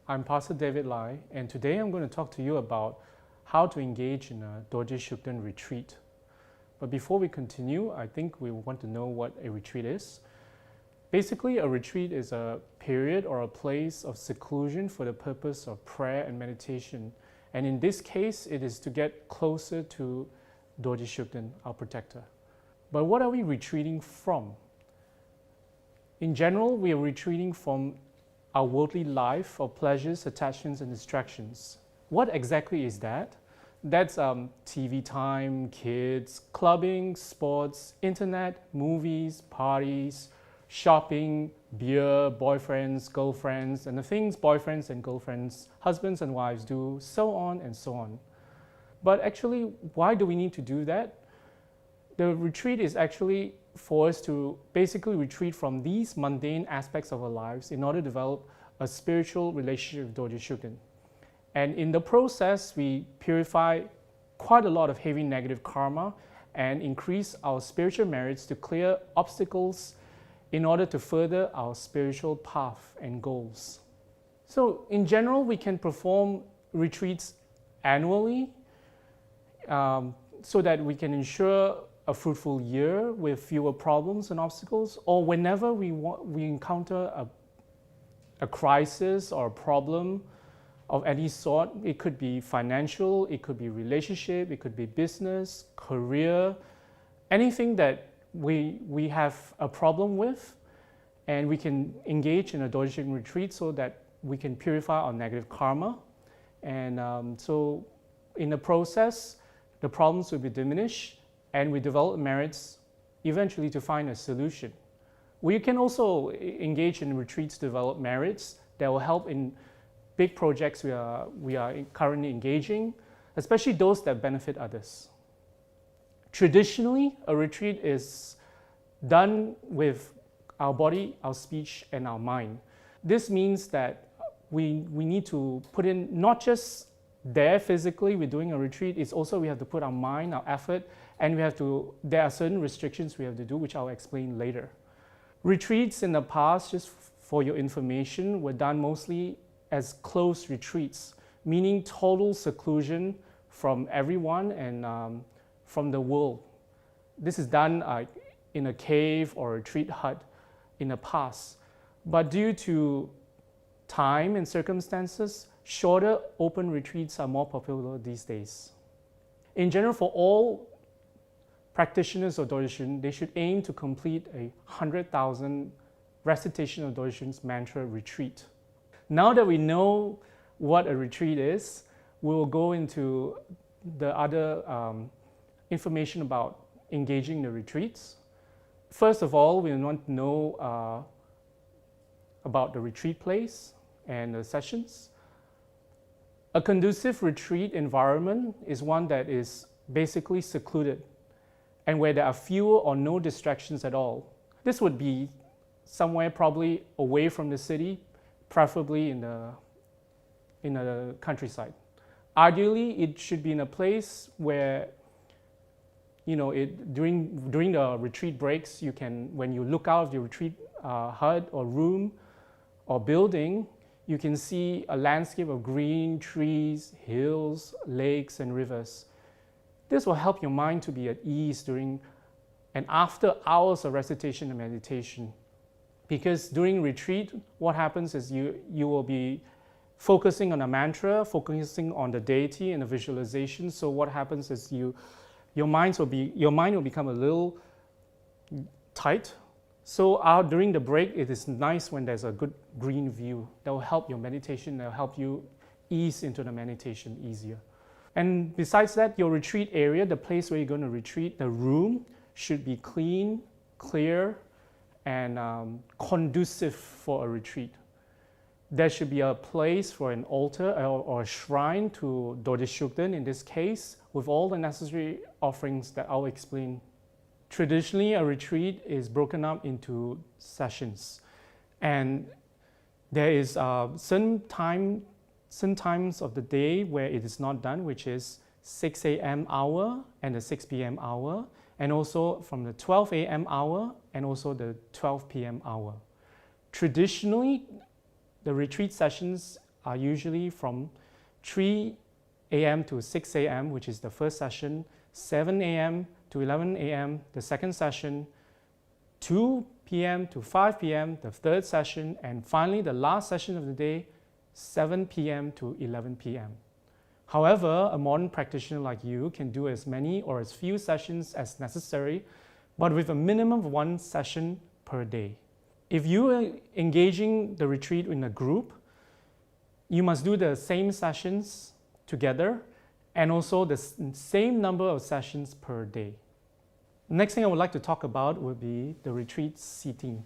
I'm Pastor David Lai, and today I'm going to talk to you about how to engage in a Dorje Shugden retreat. But before we continue, I think we want to know what a retreat is. Basically, a retreat is a period or a place of seclusion for the purpose of prayer and meditation. And in this case, it is to get closer to Dorje Shugden, our protector. But what are we retreating from? In general, we are retreating from our worldly life of pleasures, attachments, and distractions. What exactly is that? That's TV time, kids, clubbing, sports, internet, movies, parties, shopping, beer, boyfriends, girlfriends, and the things boyfriends and girlfriends, husbands and wives do, so on and so on. But actually, why do we need to do that? The retreat is actually for us to basically retreat from these mundane aspects of our lives in order to develop a spiritual relationship with Dorje Shugden. And in the process, we purify quite a lot of heavy negative karma and increase our spiritual merits to clear obstacles in order to further our spiritual path and goals. So in general, we can perform retreats annually so that we can ensure a fruitful year with fewer problems and obstacles, or whenever we encounter a crisis or a problem of any sort. It could be financial, it could be relationship, it could be business, career, anything that we have a problem with, and we can engage in a Dorje Shugden retreat so that we can purify our negative karma. And so in the process, the problems will be diminished, and we develop merits eventually to find a solution. We can also engage in retreats to develop merits that will help in big projects we are currently engaging, especially those that benefit others. Traditionally, a retreat is done with our body, our speech, and our mind. This means that we need to put in not just there physically, we're doing a retreat, it's also we have to put our mind, our effort, and there are certain restrictions we have to do, which I'll explain later. Retreats in the past, just for your information, were done mostly as closed retreats, meaning total seclusion from everyone and from the world. This is done in a cave or a retreat hut in the past. But due to time and circumstances, shorter open retreats are more popular these days. In general, for all practitioners of Dorje Shugden, they should aim to complete a 100,000 recitation of Dorje Shugden's mantra retreat. Now that we know what a retreat is, we will go into the other information about engaging the retreats. First of all, we want to know about the retreat place and the sessions. A conducive retreat environment is one that is basically secluded and where there are fewer or no distractions at all. This would be somewhere probably away from the city, preferably in the countryside. Ideally, it should be in a place where, during the retreat breaks, when you look out of the retreat hut or room or building, you can see a landscape of green trees, hills, lakes, and rivers. This will help your mind to be at ease during and after hours of recitation and meditation. Because during retreat, what happens is you will be focusing on a mantra, focusing on the deity and the visualization. So what happens is your mind will become a little tight. So during the break, it is nice when there's a good green view that will help your meditation, that will help you ease into the meditation easier. And besides that, your retreat area, the place where you're going to retreat, the room should be clean, clear, and conducive for a retreat. There should be a place for an altar or a shrine to Dorje Shugden in this case, with all the necessary offerings that I'll explain. Traditionally, a retreat is broken up into sessions, and there is certain times of the day where it is not done, which is 6 a.m. hour and the 6 p.m. hour, and also from the 12 a.m. hour and also the 12 p.m. hour. Traditionally, the retreat sessions are usually from 3 a.m. to 6 a.m., which is the first session, 7 a.m. to 11 a.m., the second session, 2 p.m. to 5 p.m., the third session, and finally the last session of the day, 7 p.m. to 11 p.m. However, a modern practitioner like you can do as many or as few sessions as necessary, but with a minimum of 1 session per day. If you are engaging the retreat in a group, you must do the same sessions together and also the same number of sessions per day. Next thing I would like to talk about would be the retreat seating.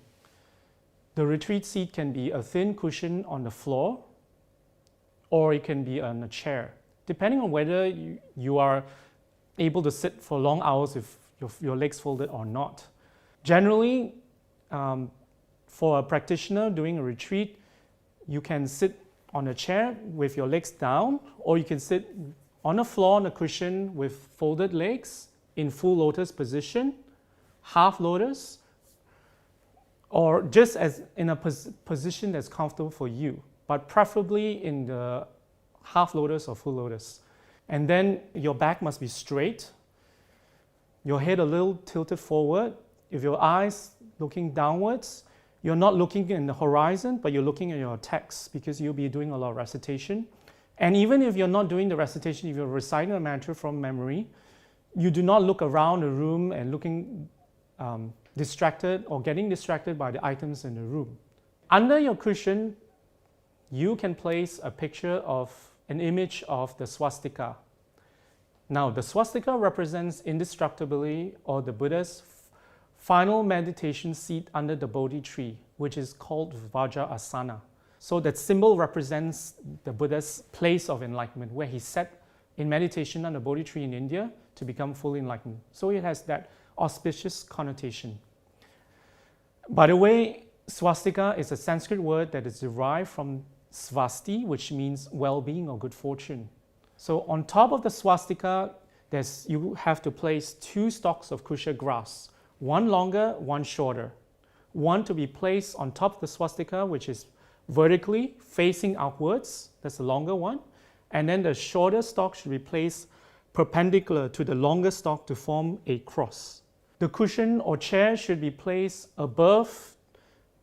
The retreat seat can be a thin cushion on the floor or it can be on a chair, depending on whether you are able to sit for long hours with your legs folded or not. Generally, for a practitioner doing a retreat, you can sit on a chair with your legs down, or you can sit on a floor on a cushion with folded legs in full lotus position, half lotus, or just as in a position that's comfortable for you, but preferably in the half lotus or full lotus. And then your back must be straight, your head a little tilted forward. If your eyes looking downwards, you're not looking in the horizon, but you're looking at your text because you'll be doing a lot of recitation. And even if you're not doing the recitation, if you're reciting a mantra from memory, you do not look around the room and looking distracted or getting distracted by the items in the room. Under your cushion, you can place a picture of an image of the swastika. Now, the swastika represents indestructibility or the Buddha's final meditation seat under the Bodhi tree, which is called Vajrasana. So that symbol represents the Buddha's place of enlightenment, where he sat in meditation under the Bodhi tree in India to become fully enlightened. So it has that auspicious connotation. By the way, swastika is a Sanskrit word that is derived from svasti, which means well-being or good fortune. So on top of the swastika, you have to place 2 stalks of kusha grass, one longer, one shorter. One to be placed on top of the swastika, which is vertically facing outwards, that's the longer one. And then the shorter stalk should be placed perpendicular to the longer stalk to form a cross. The cushion or chair should be placed above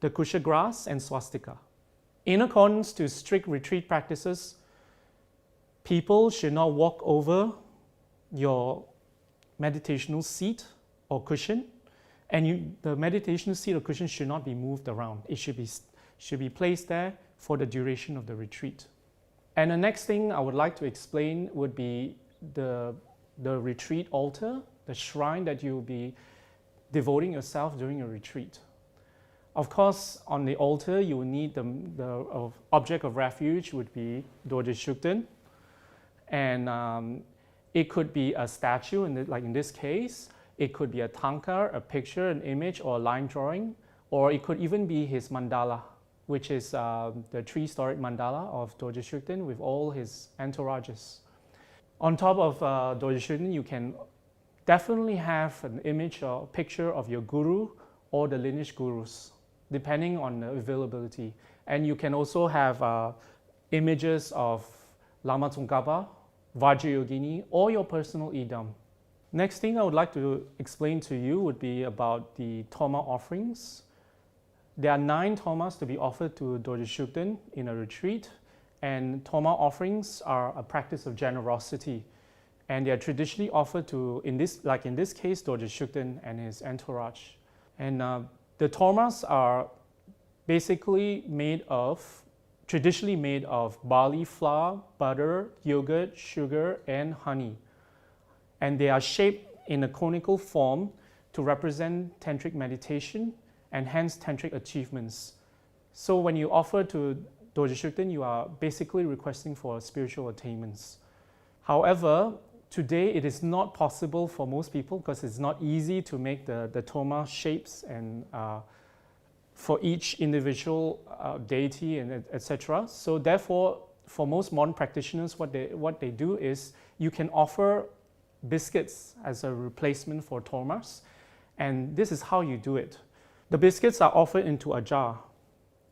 the kusha grass and swastika. In accordance to strict retreat practices, people should not walk over your meditational seat or cushion, and the meditational seat or cushion should not be moved around. It should be placed there for the duration of the retreat. And the next thing I would like to explain would be the retreat altar, the shrine that you'll be devoting yourself during a retreat. Of course, on the altar, you will need the object of refuge would be Dorje Shugden. And it could be a statue, like in this case. It could be a tanka, a picture, an image, or a line drawing. Or it could even be his mandala, which is the 3-storied mandala of Dorje Shugden with all his entourages. On top of Dorje Shugden, you can definitely have an image or picture of your guru or the lineage gurus, depending on the availability. And you can also have images of Lama Tsongkhapa, Vajrayogini, or your personal idam. Next thing I would like to explain to you would be about the Toma offerings. There are 9 Tomas to be offered to Dorje Shugden in a retreat, and Toma offerings are a practice of generosity, and they are traditionally offered to, in this case, Dorje Shugden and his entourage. And the Tomas are basically traditionally made of barley flour, butter, yogurt, sugar, and honey. And they are shaped in a conical form to represent tantric meditation and hence tantric achievements. So when you offer to Dorje Shugden, you are basically requesting for spiritual attainments. However, today it is not possible for most people because it's not easy to make the Toma shapes and for each individual deity and etc. So therefore, for most modern practitioners, what they do is you can offer biscuits as a replacement for Tomas, and this is how you do it. The biscuits are offered into a jar,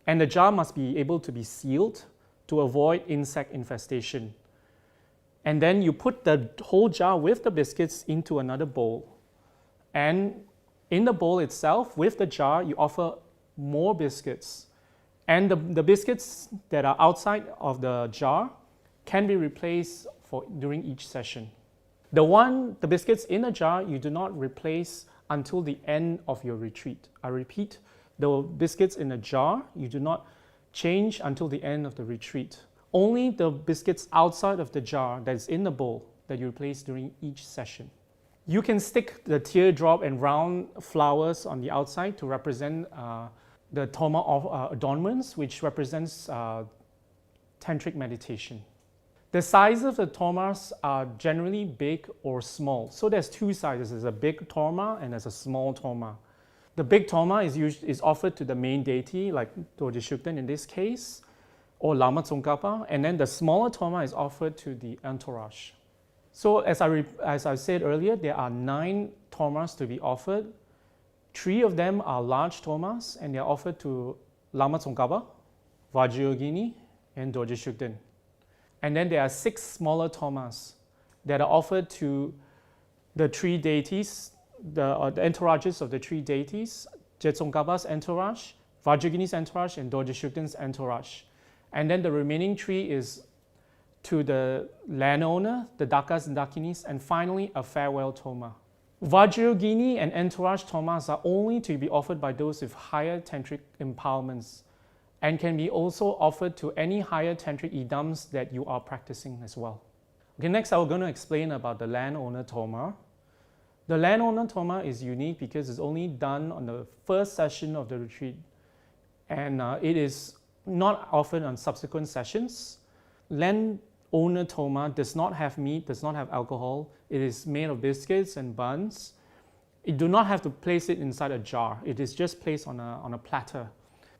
and the jar must be able to be sealed to avoid insect infestation. And then you put the whole jar with the biscuits into another bowl. And in the bowl itself, with the jar, you offer more biscuits. And the biscuits that are outside of the jar can be replaced during each session. The biscuits in a jar, you do not replace until the end of your retreat. I repeat, the biscuits in a jar, you do not change until the end of the retreat. Only the biscuits outside of the jar that is in the bowl that you replace during each session. You can stick the teardrop and round flowers on the outside to represent the Dharma of adornments, which represents tantric meditation. The sizes of the tormas are generally big or small. So there's two sizes. There's a big torma and there's a small torma. The big torma is offered to the main deity, like Dorje Shugden in this case, or Lama Tsongkhapa, and then the smaller torma is offered to the entourage. So as I said earlier, there are 9 tormas to be offered. 3 of them are large tormas, and they are offered to Lama Tsongkhapa, Vajrayogini, and Dorje Shugden. And then there are 6 smaller tormas that are offered to the 3 deities, the entourages of the 3 deities, Tsongkhapa's entourage, Vajrayogini's entourage, and Dorje Shugden's entourage. And then the remaining 3 is to the landowner, the Dakas and Dakinis, and finally a farewell toma. Vajrayogini and entourage tomas are only to be offered by those with higher tantric empowerments and can be also offered to any higher tantric idams that you are practicing as well. Okay, next I'm going to explain about the landowner toma. The landowner toma is unique because it's only done on the first session of the retreat, and it is not offered on subsequent sessions. Landowner toma does not have meat, does not have alcohol. It is made of biscuits and buns. You do not have to place it inside a jar. It is just placed on a platter.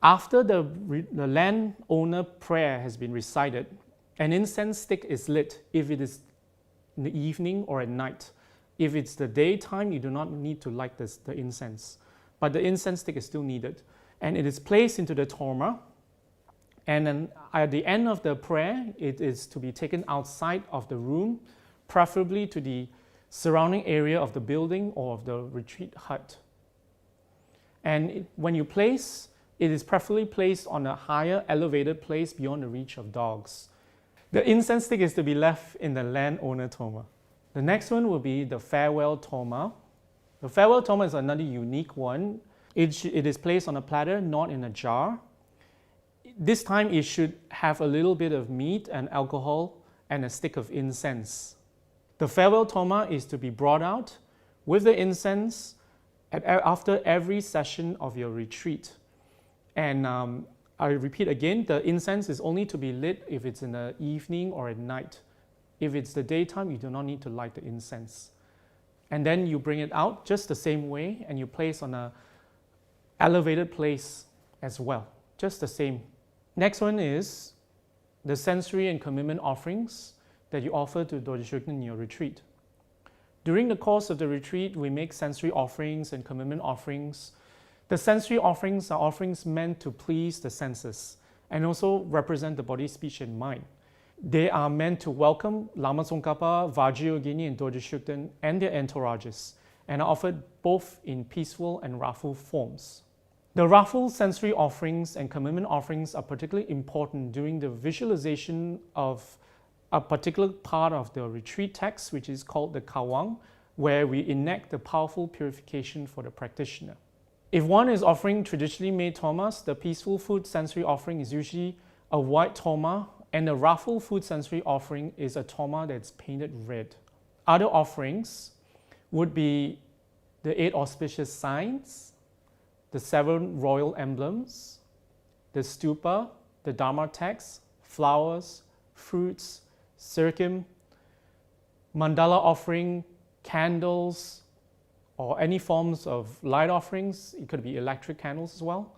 After the landowner prayer has been recited, an incense stick is lit if it is in the evening or at night. If it's the daytime, you do not need to light the incense, but the incense stick is still needed. And it is placed into the torma, and then at the end of the prayer, it is to be taken outside of the room, preferably to the surrounding area of the building or of the retreat hut. And when you place, it is preferably placed on a higher elevated place beyond the reach of dogs. The incense stick is to be left in the landowner toma. The next one will be the farewell toma. The farewell toma is another unique one. It is placed on a platter, not in a jar. This time it should have a little bit of meat and alcohol and a stick of incense. The farewell toma is to be brought out with the incense after every session of your retreat. And I repeat again, the incense is only to be lit if it's in the evening or at night. If it's the daytime, you do not need to light the incense. And then you bring it out just the same way, and you place on an elevated place as well, just the same. Next one is the sensory and commitment offerings that you offer to Dorje Shugden in your retreat. During the course of the retreat, we make sensory offerings and commitment offerings. The sensory offerings are offerings meant to please the senses and also represent the body, speech, and mind. They are meant to welcome Lama Tsongkhapa, Vajrayogini, and Dorje Shugden and their entourages, and are offered both in peaceful and wrathful forms. The wrathful sensory offerings and commitment offerings are particularly important during the visualization of a particular part of the retreat text, which is called the Kawang, where we enact the powerful purification for the practitioner. If one is offering traditionally made tomas, the peaceful food sensory offering is usually a white toma, and the wrathful food sensory offering is a toma that's painted red. Other offerings would be the 8 auspicious signs, the 7 royal emblems, the stupa, the Dharma text, flowers, fruits, circum, mandala offering, candles, or any forms of light offerings. It could be electric candles as well.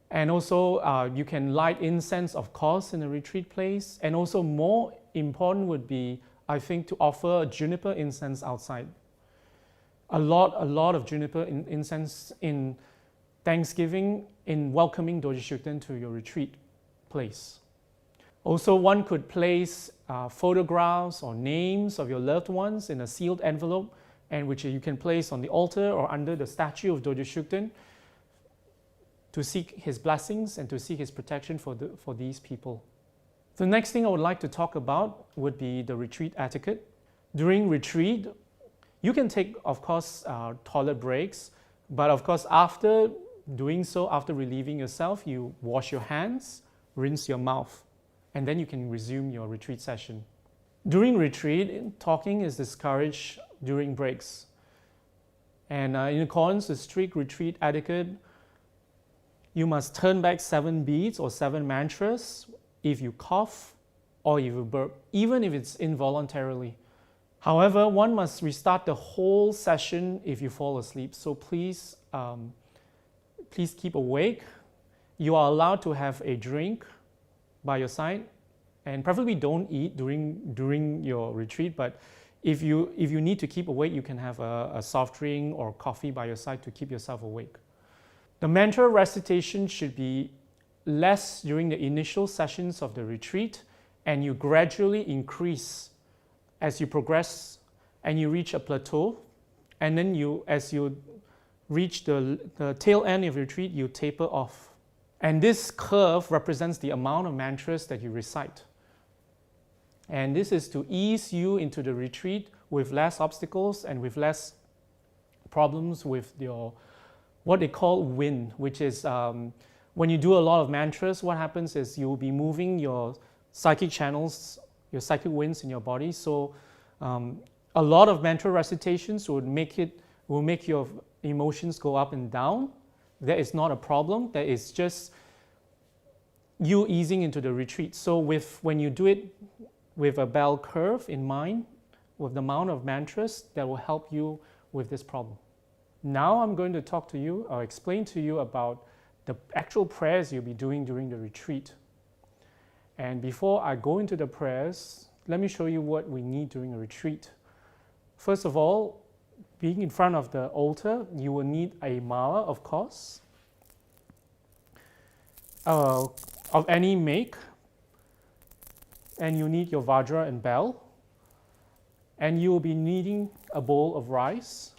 And also you can light incense, of course, in a retreat place. And also more important would be, I think, to offer juniper incense outside. A lot of juniper incense in Thanksgiving, in welcoming Dorje Shugden to your retreat place. Also, one could place photographs or names of your loved ones in a sealed envelope, and which you can place on the altar or under the statue of Dorje Shugden to seek his blessings and to seek his protection for these people. The next thing I would like to talk about would be the retreat etiquette. During retreat, you can take, of course, toilet breaks, but of course, after doing so, after relieving yourself, you wash your hands, rinse your mouth, and then you can resume your retreat session. During retreat, talking is discouraged during breaks. And in accordance with strict retreat etiquette, you must turn back 7 beads or 7 mantras if you cough or if you burp, even if it's involuntarily. However, one must restart the whole session if you fall asleep. So please keep awake. You are allowed to have a drink by your side, and preferably don't eat during your retreat. But if you need to keep awake, you can have a soft drink or coffee by your side to keep yourself awake. The mantra recitation should be less during the initial sessions of the retreat, and you gradually increase as you progress and you reach a plateau, and then as you reach the tail end of your retreat, you taper off. And this curve represents the amount of mantras that you recite. And this is to ease you into the retreat with less obstacles and with less problems with your what they call wind, which is when you do a lot of mantras, what happens is you will be moving your psychic channels, your psychic winds in your body. So a lot of mantra recitations will make your emotions go up and down. That is not a problem. That is just you easing into the retreat. So when you do it with a bell curve in mind, with the amount of mantras, that will help you with this problem. Now I'm going to talk to you or explain to you about the actual prayers you'll be doing during the retreat. And before I go into the prayers, let me show you what we need during a retreat. First of all, being in front of the altar, you will need a mala, of course, of any make, and you need your vajra and bell, and you will be needing a bowl of rice.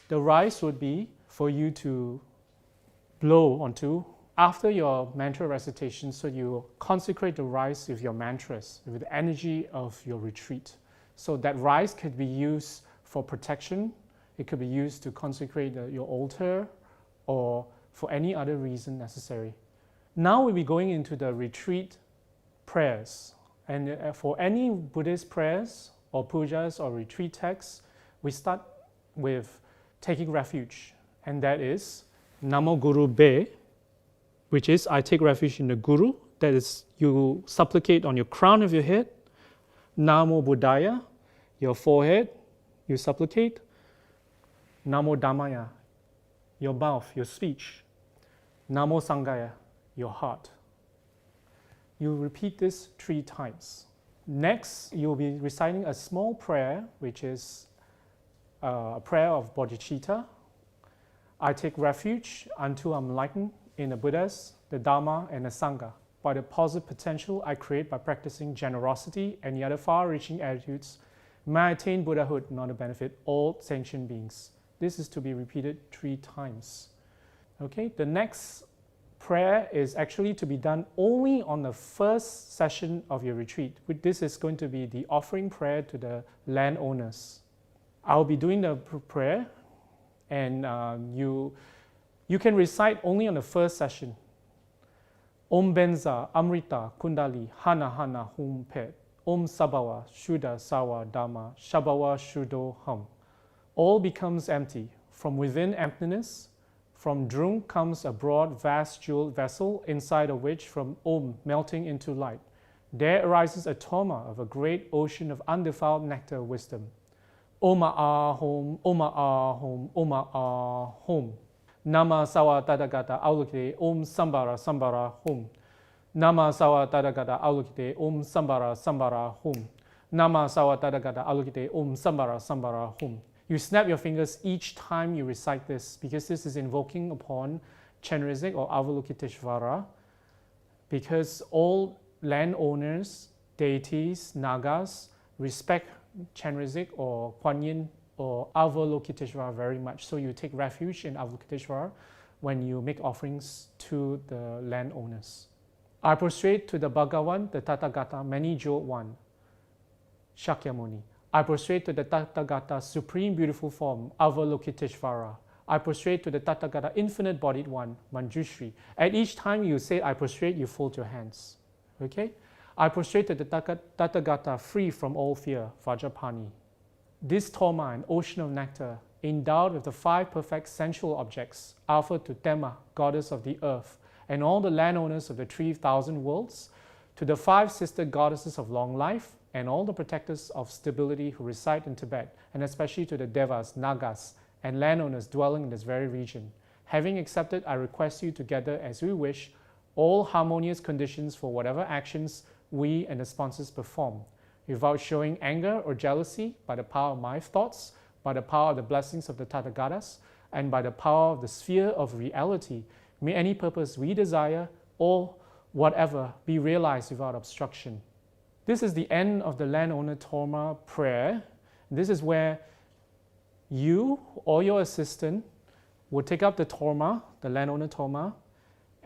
The rice would be for you to blow onto after your mantra recitation, so you consecrate the rice with your mantras, with the energy of your retreat. So that rice could be used for protection, it could be used to consecrate your altar, or for any other reason necessary. Now we'll be going into the retreat prayers. And for any Buddhist prayers or pujas or retreat texts, we start with taking refuge, and that is Namo Guru Be, which is I take refuge in the Guru. That is, you supplicate on your crown of your head. Namo Buddhaya, your forehead, you supplicate. Namo Dhammaya, your mouth, your speech. Namo Sanghaya, your heart. You repeat this 3 times. Next, you'll be reciting a small prayer, which is a prayer of bodhicitta. I take refuge until I'm enlightened in the Buddhas, the Dharma, and the Sangha by the positive potential I create by practicing generosity and the other far-reaching attitudes. May I attain Buddhahood in order to benefit all sentient beings. This is to be repeated 3 times. Okay, the next prayer is actually to be done only on the first session of your retreat. This is going to be the offering prayer to the landowners. I'll be doing the prayer, and you can recite only on the first session. Om Benza Amrita Kundali Hana Hana Hum Pet Om Sabawa Shuddha Sawa Dhamma Shabawa Shuddho Hum. All becomes empty. From within emptiness, from Drung comes a broad, vast jeweled vessel, inside of which from Om melting into light, there arises a toma of a great ocean of undefiled nectar wisdom. Oma Ahom, Oma Ahom, Oma Ahom. Nama Sawa Tadagata Aulukite Om Sambara Sambara Hum. Nama Sawa Tadagata Aulukite Om Sambara Sambara Hum. Nama Sawa Tadagata Aulukite Om Sambara Sambara Hum. You snap your fingers each time you recite this, because this is invoking upon Chenrezig or Avalokiteshvara, because all landowners, deities, nagas, respect Chenrezig or Kuan Yin or Avalokiteshvara very much. So you take refuge in Avalokiteshvara when you make offerings to the landowners. I prostrate to the Bhagavan, the Tathagata, many-jeweled one, Shakyamuni. I prostrate to the Tathagata, supreme beautiful form, Avalokiteshvara. I prostrate to the Tathagata, infinite bodied one, Manjushri. At each time you say I prostrate, you fold your hands. Okay? I prostrate to the Tathagata, free from all fear, Vajrapani. This Toma, an ocean of nectar, endowed with the 5 perfect sensual objects, Alpha to Tema, goddess of the earth, and all the landowners of the 3,000 worlds, to the 5 sister goddesses of long life, and all the protectors of stability who reside in Tibet, and especially to the Devas, Nagas, and landowners dwelling in this very region. Having accepted, I request you to gather as we wish all harmonious conditions for whatever actions we and the sponsors perform, without showing anger or jealousy, by the power of my thoughts, by the power of the blessings of the Tathagatas, and by the power of the sphere of reality. May any purpose we desire or whatever be realized without obstruction. This is the end of the landowner Toma prayer. This is where you or your assistant will take up the Toma, the landowner Toma,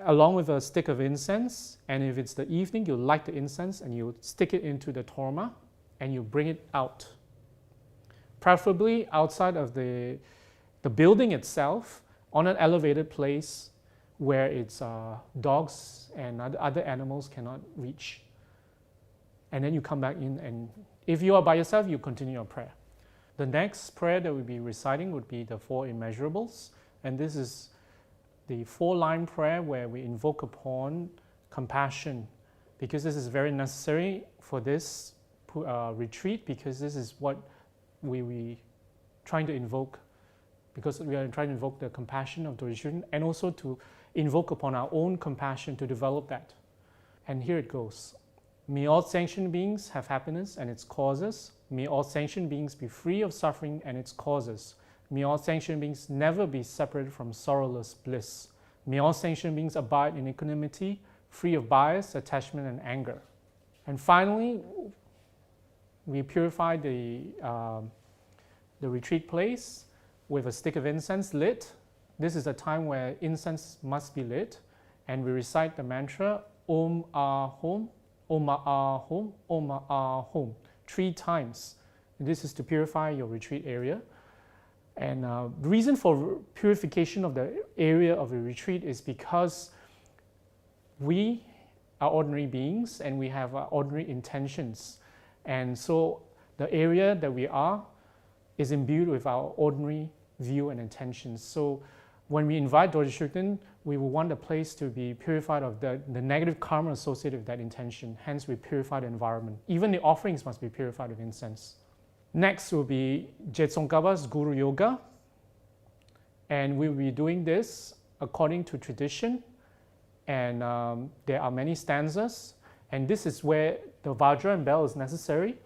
along with a stick of incense, and if it's the evening, you light the incense and you stick it into the Toma and you bring it out. Preferably outside of the building itself, on an elevated place where its dogs and other animals cannot reach. And then you come back in, and if you are by yourself, you continue your prayer. The next prayer that we'll be reciting would be the 4 immeasurables, and this is the 4-line prayer where we invoke upon compassion, because this is very necessary for this retreat, because this is what we trying to invoke, because we are trying to invoke the compassion of Dorje Shugden, and also to invoke upon our own compassion to develop that. And here it goes. May all sanctioned beings have happiness and its causes. May all sanctioned beings be free of suffering and its causes. May all sanctioned beings never be separated from sorrowless bliss. May all sanctioned beings abide in equanimity, free of bias, attachment, and anger. And finally, we purify the retreat place with a stick of incense lit. This is a time where incense must be lit, and we recite the mantra Om Ahom, Om Ahom, Om Ahom 3 times. And this is to purify your retreat area. And the reason for purification of the area of the retreat is because we are ordinary beings and we have ordinary intentions. And so the area that we are is imbued with our ordinary view and intentions. So when we invite Dorje Shugden, we will want the place to be purified of the negative karma associated with that intention. Hence, we purify the environment. Even the offerings must be purified with incense. Next will be Jetsongkhapa's Guru Yoga. And we will be doing this according to tradition. And there are many stanzas. And this is where the Vajra and bell is necessary.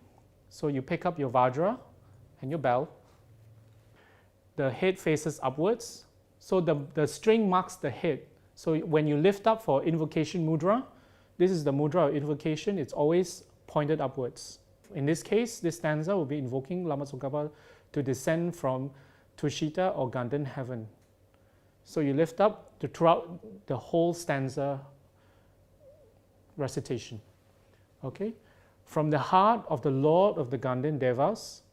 So you pick up your Vajra and your bell. The head faces upwards. So the string marks the head. So when you lift up for invocation mudra, this is the mudra of invocation. It's always pointed upwards. In this case, this stanza will be invoking Lama Tsongkhapa to descend from Tushita or Ganden heaven. So you lift up throughout the whole stanza recitation. Okay? From the heart of the Lord of the Ganden Devas,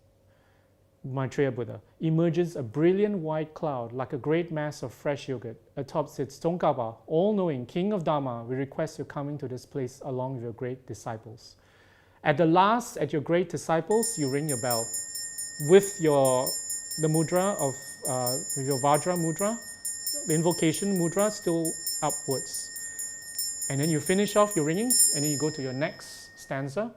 Maitreya Buddha, emerges a brilliant white cloud like a great mass of fresh yogurt. Atop sits Tsongkhapa, all-knowing King of Dharma. We request your coming to this place along with your great disciples. At the last, at your great disciples, you ring your bell with the mudra of with your Vajra mudra, the invocation mudra still upwards. And then you finish off your ringing, and then you go to your next stanza.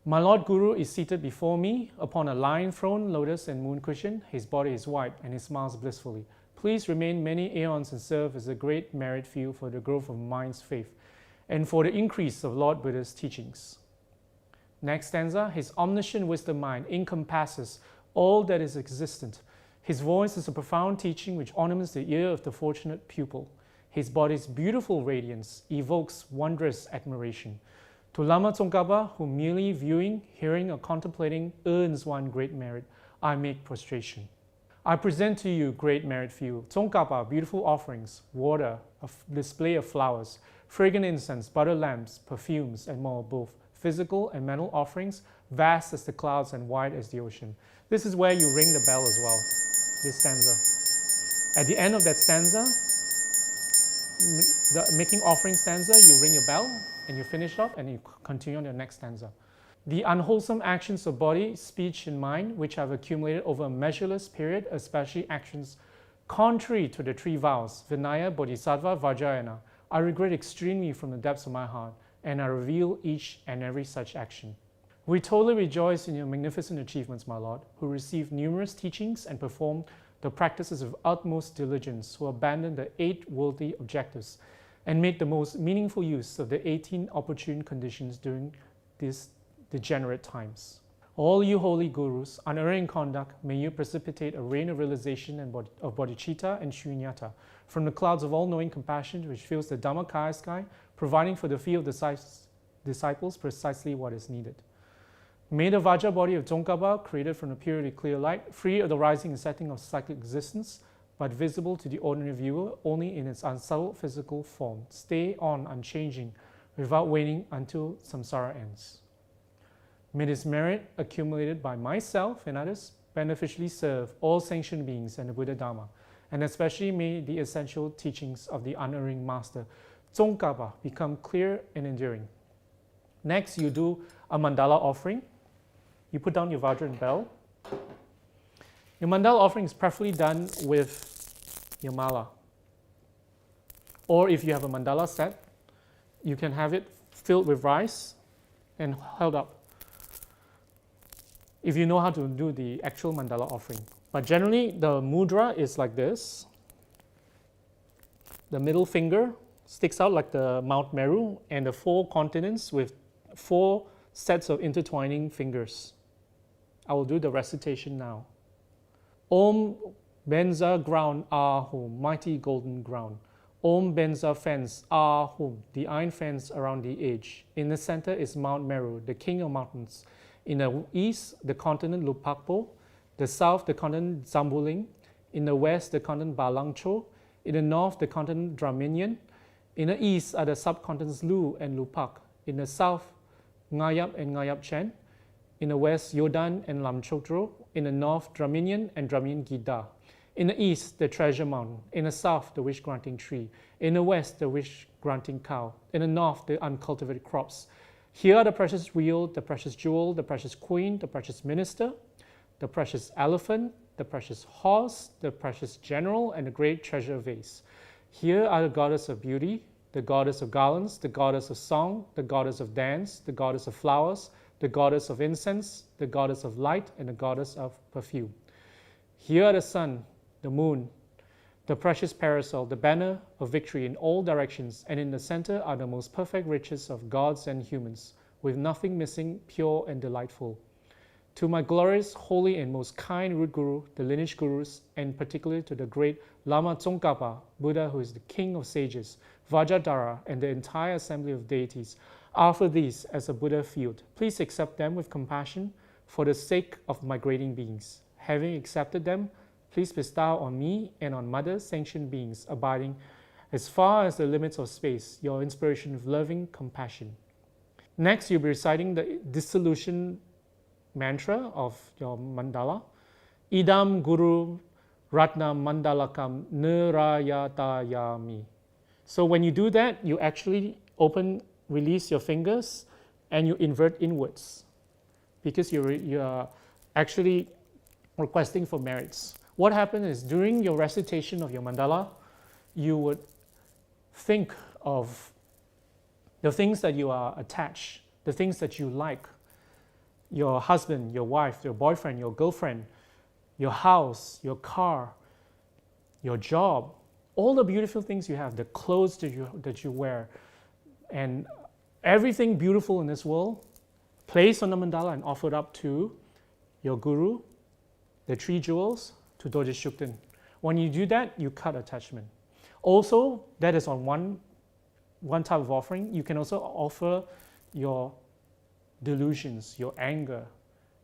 My Lord Guru is seated before me upon a lion throne, lotus and moon cushion. His body is white and he smiles blissfully. Please remain many aeons and serve as a great merit field for the growth of mind's faith and for the increase of Lord Buddha's teachings. Next stanza, his omniscient wisdom mind encompasses all that is existent. His voice is a profound teaching which ornaments the ear of the fortunate pupil. His body's beautiful radiance evokes wondrous admiration. To Lama Tsongkhapa, who merely viewing, hearing, or contemplating earns one great merit, I make prostration. I present to you great merit few, Tsongkhapa, beautiful offerings, water, a display of flowers, fragrant incense, butter lamps, perfumes, and more, both physical and mental offerings, vast as the clouds and wide as the ocean. This is where you ring the bell as well, this stanza. At the end of that stanza, the making offering stanza, you ring your bell and you finish off and you continue on your next stanza. The unwholesome actions of body, speech, and mind, which have accumulated over a measureless period, especially actions contrary to the three vows, Vinaya, Bodhisattva, Vajrayana, I regret extremely from the depths of my heart, and I reveal each and every such action. We totally rejoice in your magnificent achievements, my Lord, who received numerous teachings and performed the practices of utmost diligence, who abandoned the 8 worldly objectives and made the most meaningful use of the 18 opportune conditions during these degenerate times. All you holy gurus, unerring conduct, may you precipitate a rain of realization and of bodhicitta and shunyata from the clouds of all-knowing compassion which fills the Dhammakaya sky, providing for the few of the disciples precisely what is needed. May the Vajra body of Tsongkhapa, created from the purely clear light, free of the rising and setting of cyclic existence, but visible to the ordinary viewer only in its unsubtle physical form, stay on unchanging, without waiting until samsara ends. May this merit, accumulated by myself and others, beneficially serve all sanctioned beings and the Buddha Dharma, and especially may the essential teachings of the unerring Master Tsongkhapa become clear and enduring. Next, you do a mandala offering. You put down your Vajra and bell. Your mandala offering is preferably done with your mala. Or if you have a mandala set, you can have it filled with rice and held up, if you know how to do the actual mandala offering. But generally, the mudra is like this. The middle finger sticks out like the Mount Meru, and the 4 continents with 4 sets of intertwining fingers. I will do the recitation now. Om Benza ground Ahum, mighty golden ground. Om Benza fence Ahum, the iron fence around the edge. In the center is Mount Meru, the king of mountains. In the east, the continent Lupakpo. The south, the continent Zambuling. In the west, the continent Balangcho. In the north, the continent Draminian. In the east are the subcontinents Lu and Lupak. In the south, Ngayap and Ngayap Chen. In the west, Yodan and Lamchotro. In the north, Draminian and Dramian Gida. In the east, the treasure mountain. In the south, the wish-granting tree. In the west, the wish-granting cow. In the north, the uncultivated crops. Here are the precious wheel, the precious jewel, the precious queen, the precious minister, the precious elephant, the precious horse, the precious general, and the great treasure vase. Here are the goddess of beauty, the goddess of garlands, the goddess of song, the goddess of dance, the goddess of flowers, the goddess of incense, the goddess of light, and the goddess of perfume. Here are the sun, the moon, the precious parasol, the banner of victory in all directions, and in the center are the most perfect riches of gods and humans, with nothing missing, pure and delightful. To my glorious, holy, and most kind root guru, the lineage gurus, and particularly to the great Lama Tsongkhapa, Buddha, who is the king of sages, Vajradhara, and the entire assembly of deities, offer these as a Buddha field. Please accept them with compassion for the sake of migrating beings. Having accepted them, please bestow on me and on Mother sanctioned beings abiding as far as the limits of space your inspiration of loving compassion. Next, you'll be reciting the dissolution mantra of your mandala. Idam Guru Ratna Mandalakam Nirayatayami. So when you do that, you actually release your fingers and you invert inwards, because you're actually requesting for merits. What happens is, during your recitation of your mandala, you would think of the things that you are attached, the things that you like, your husband, your wife, your boyfriend, your girlfriend, your house, your car, your job, all the beautiful things you have, the clothes that you wear, and everything beautiful in this world, placed on the mandala and offered up to your guru, the 3 jewels, to Dorje Shugden. When you do that, you cut attachment. Also, that is on one type of offering. You can also offer your delusions, your anger,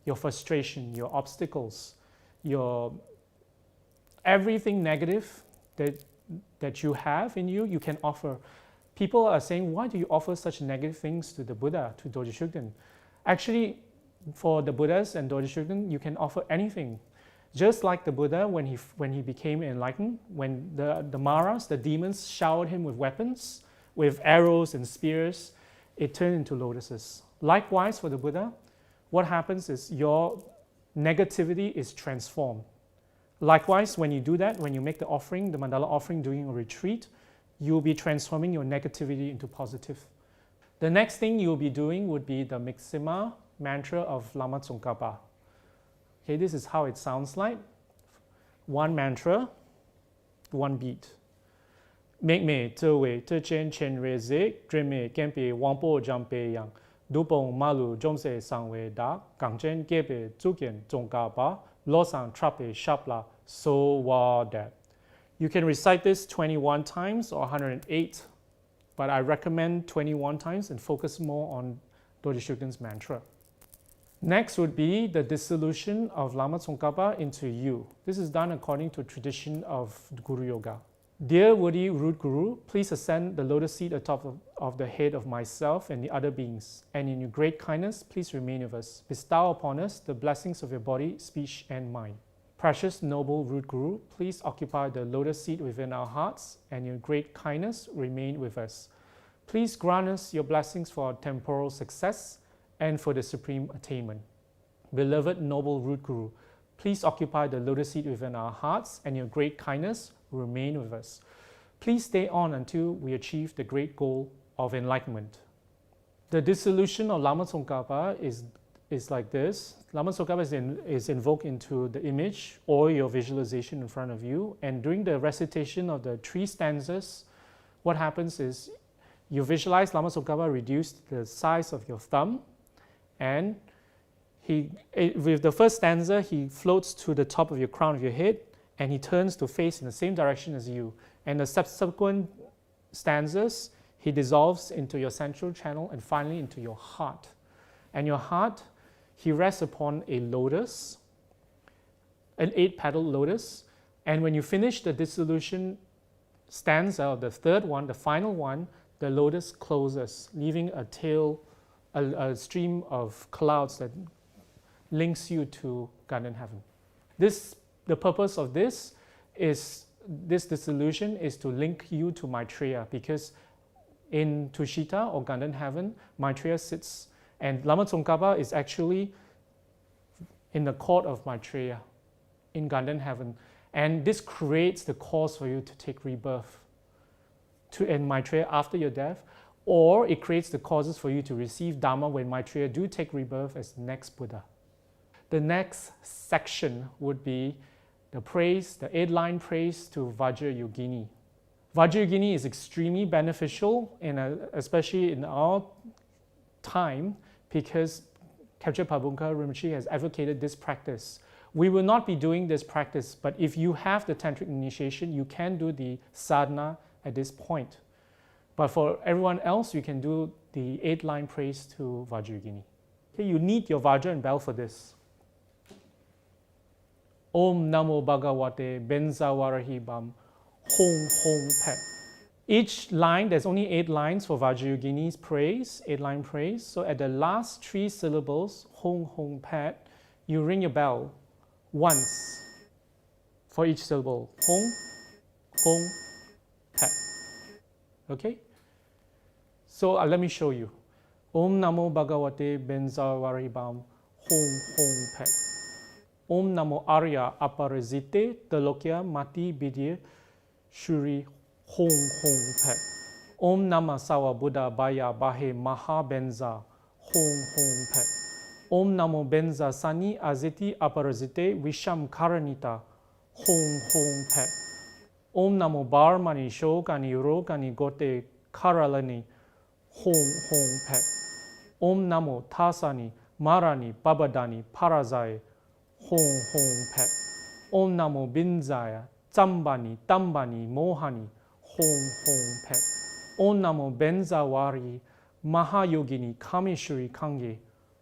your frustration, your obstacles, your everything negative that you have in you, you can offer. People are saying, why do you offer such negative things to the Buddha, to Dorje Shugden? Actually, for the Buddhas and Dorje Shugden, you can offer anything. Just like the Buddha, when he became enlightened, when the Maras, the demons, showered him with weapons, with arrows and spears, it turned into lotuses. Likewise, for the Buddha, what happens is your negativity is transformed. Likewise, when you do that, when you make the offering, the mandala offering during a retreat, you'll be transforming your negativity into positive. The next thing you'll be doing would be the Mixima mantra of Lama Tsongkhapa. Okay, this is how it sounds like. One mantra, one beat. Make me to way to chen chen re ze, dream me kempe wangpo jampe yang, dupong malu jomse sangwe da, gangchen gebe zukian zongkapa, losang trape shapla, so wa that. You can recite this 21 times or 108, but I recommend 21 times and focus more on Dorje Shugden's mantra. Next would be the dissolution of Lama Tsongkhapa into you. This is done according to tradition of Guru Yoga. Dear Woody Root Guru, please ascend the lotus seat atop of the head of myself and the other beings, and in your great kindness, please remain with us. Bestow upon us the blessings of your body, speech, and mind. Precious noble Root Guru, please occupy the lotus seat within our hearts, and in your great kindness, remain with us. Please grant us your blessings for our temporal success and for the supreme attainment. Beloved noble Root Guru, please occupy the lotus seat within our hearts, and your great kindness remain with us. Please stay on until we achieve the great goal of enlightenment. The dissolution of Lama Tsongkhapa is like this. Lama Tsongkhapa is invoked into the image or your visualization in front of you, and during the recitation of the 3 stanzas, what happens is you visualize Lama Tsongkhapa reduce the size of your thumb, and with the first stanza, he floats to the top of your crown of your head, and he turns to face in the same direction as you. And the subsequent stanzas, he dissolves into your central channel and finally into your heart. And your heart, he rests upon a lotus, an 8-petaled lotus. And when you finish the dissolution stanza, the third one, the final one, the lotus closes, leaving a tail, a stream of clouds that links you to Garden Heaven. The purpose of this dissolution is to link you to Maitreya, because in Tushita or Garden Heaven, Maitreya sits, and Lama Tsongkhapa is actually in the court of Maitreya in Garden Heaven. And this creates the cause for you to take rebirth in Maitreya after your death, or it creates the causes for you to receive Dharma when Maitreya do take rebirth as the next Buddha. The next section would be the praise, the 8-line praise to Vajrayogini. Vajrayogini is extremely beneficial, especially in our time, because Khepchen Pabungka Rinpoche has advocated this practice. We will not be doing this practice, but if you have the tantric initiation, you can do the sadhana at this point. But for everyone else, you can do the 8-line praise to Vajrayogini. Okay, you need your Vajra and bell for this. Om Namo Bhagavate Benzavarahibam Hong Hong Pet. Each line, there's only 8 lines for Vajrayogini's praise, 8-line praise. So at the last 3 syllables, Hong Hong Pet, you ring your bell once for each syllable. Hong, Hong, Pet. Okay? So let me show you. Om Namo Bhagavate Benzavarahibam Hong Hong Pet. Om Namo Arya Aparazite Talokya Mati Bidye Shuri Hong Hong Pet. Om Nama Sawa Buddha Baya Bahe Maha Benza Hong Hong Pet. Om Namo Benza Sani Aziti Aparazite Visham Karanita Hong Hong Pet. Om Namo Barmani Shokani Rokani Gote Karalani Hong Hong Pet. Om Namo Tasani Marani Babadani Parazai Hong Hong Pet. Om Namo Binzaya Tsambani Tambani Mohani Hong Hong Pet. Om Namo Benzawari Mahayogini Kameshwari Kange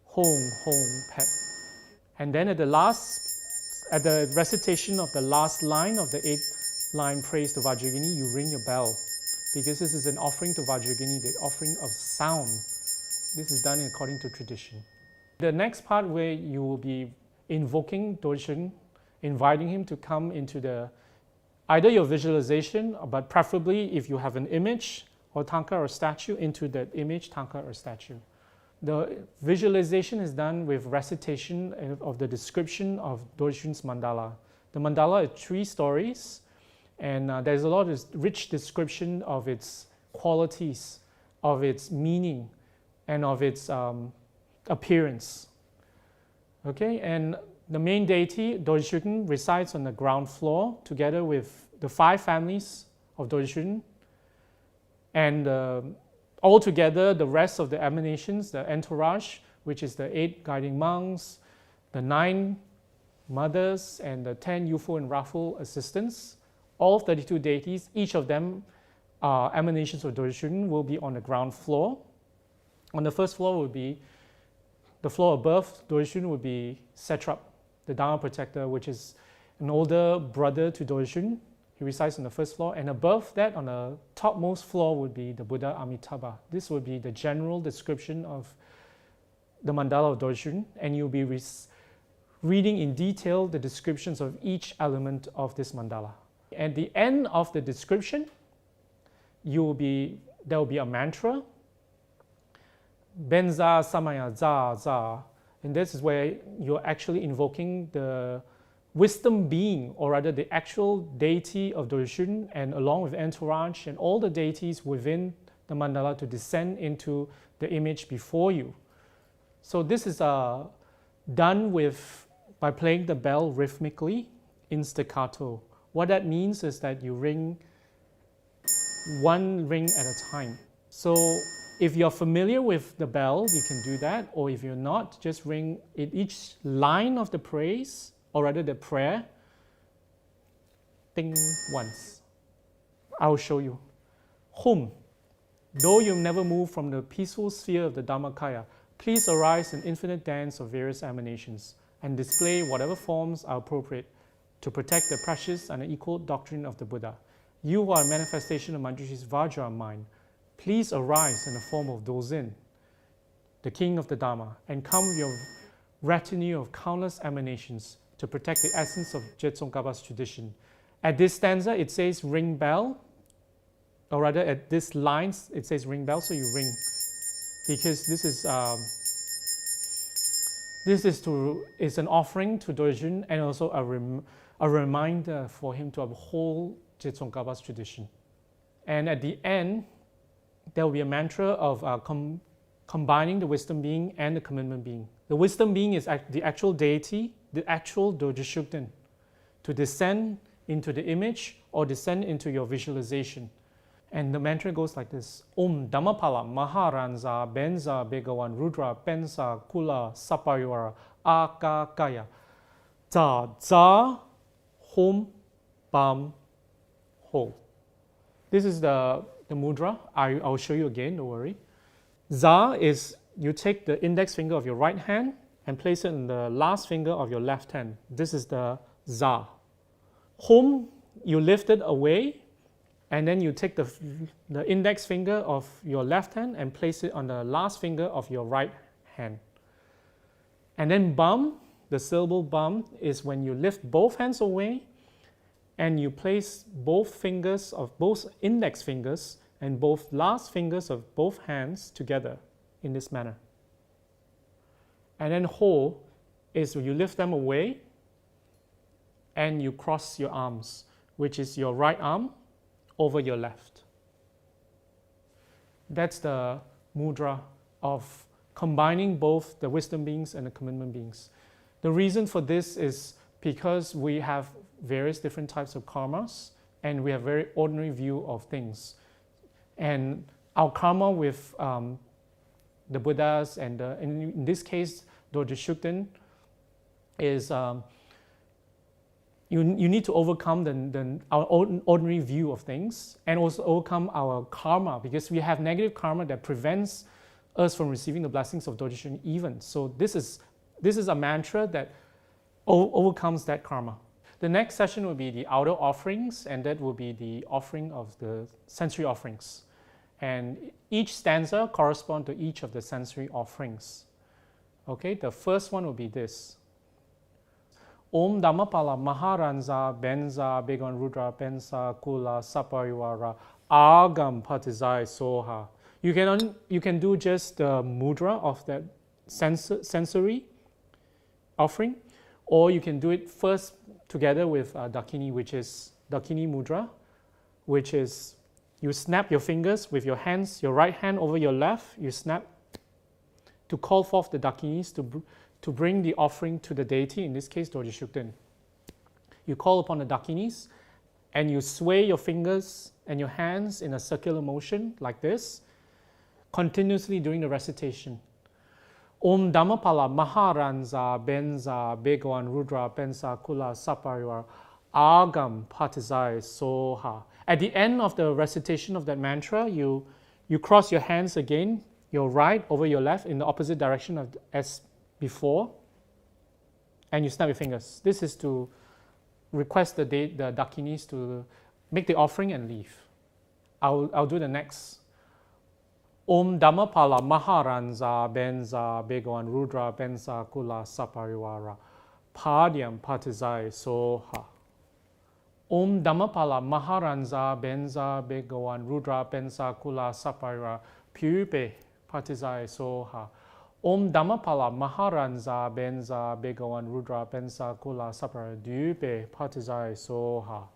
Hong Hong Pet. And then at the recitation of the last line of the 8th line praise to Vajragini, you ring your bell, because this is an offering to Vajragini, the offering of sound. This is done according to tradition. The next part, where you will be invoking Dorje Shugden, inviting him to come into either your visualization, but preferably if you have an image or tanka or statue, into that image, tanka or statue. The visualization is done with recitation of the description of Dorje Shugden's mandala. The mandala is 3 stories, and there's a lot of rich description of its qualities, of its meaning, and of its appearance. Okay, and the main deity, Dorje Shugden, resides on the ground floor together with the 5 families of Dorje Shugden, and altogether, the rest of the emanations, the entourage, which is the 8 guiding monks, the 9 mothers, and the 10 Yufu and Rafu assistants, all 32 deities, each of them are emanations of Dorje Shugden, will be on the ground floor. On the first floor would be, the floor above Dorje Shugden would be Satrap, the Dharma protector, which is an older brother to Dorje Shugden. He resides on the first floor, and above that, on the topmost floor, would be the Buddha Amitabha. This would be the general description of the mandala of Dorje Shugden, and you'll be reading in detail the descriptions of each element of this mandala. At the end of the description, there will be a mantra, Benza Samaya Za Za, and this is where you're actually invoking the wisdom being, or rather the actual deity of Dorje Shugden, and along with entourage and all the deities within the mandala, to descend into the image before you. So this is done by playing the bell rhythmically in staccato. What that means is that you ring 1 ring at a time. So if you're familiar with the bell, you can do that, or if you're not, just ring in each line of the praise, or rather the prayer, ding once. I'll show you. Hum. Though you never move from the peaceful sphere of the Dharmakaya, please arise in infinite dance of various emanations and display whatever forms are appropriate to protect the precious and equal doctrine of the Buddha. You are a manifestation of Manjushri's Vajra mind. Please arise in the form of Dozin, the king of the Dharma, and come with your retinue of countless emanations to protect the essence of Jetsongkapa's tradition. At this stanza, it says ring bell, or rather at this line, it says ring bell, so you ring, because this is an offering to Dorje Shugden, and also a reminder for him to uphold Jetsongkapa's tradition. And at the end, there will be a mantra of combining the wisdom being and the commitment being. The wisdom being is the actual deity, the actual Dorje Shugden, to descend into the image or descend into your visualization. And the mantra goes like this: Om Dhammapala Maharanza Benza Begawan Rudra Pensa Kula Sapayora Akakaya Za Za Hom Bam Ho. This is the mudra. I'll show you again, don't worry. Za is, you take the index finger of your right hand and place it in the last finger of your left hand. This is the Za. Hom, you lift it away, and then you take the index finger of your left hand and place it on the last finger of your right hand. And then Bam, the syllable Bam, is when you lift both hands away and you place both fingers of both index fingers and both last fingers of both hands together in this manner. And then Ho is when you lift them away and you cross your arms, which is your right arm over your left. That's the mudra of combining both the wisdom beings and the commitment beings. The reason for this is because we have various different types of karmas, and we have very ordinary view of things. And our karma with the Buddhas and in this case, Dorje Shugden, is you need to overcome our ordinary view of things, and also overcome our karma, because we have negative karma that prevents us from receiving the blessings of Dorje Shugden even. So this is a mantra that overcomes that karma. The next session will be the outer offerings, and that will be the offering of the sensory offerings. And each stanza corresponds to each of the sensory offerings. Okay, the first one will be this. Om Dhammapala Maharanza Benza Begon Rudra Benza Kula Sapariwara Agam Patizai Soha. You can do just the mudra of that sensory offering, or you can do it first together with Dakini, which is Dakini mudra, which is you snap your fingers with your hands, your right hand over your left, you snap to call forth the Dakinis to bring the offering to the deity, in this case Dorje Shugden. You call upon the Dakinis and you sway your fingers and your hands in a circular motion like this, continuously during the recitation. Om Dhammapala Maharanza Benza Begoan Rudra Benza Kula Sapariwar Agam Patizai Soha. At the end of the recitation of that mantra, you cross your hands again, your right over your left in the opposite direction as before, and you snap your fingers. This is to request the Dakinis to make the offering and leave. I'll do the next. Om Dhammapala Maharanza Benza Begoan Rudra Benza Kula Sapariwara Padyam Patizai Soha. Om Dhammapala Maharanza Benza Begoan Rudra Benza Kula Sapariwara Pyupe Patizai Soha. Om Dhammapala Maharanza Benza Begoan Rudra Benza Kula Sapariwara Dyupe Patizai Soha.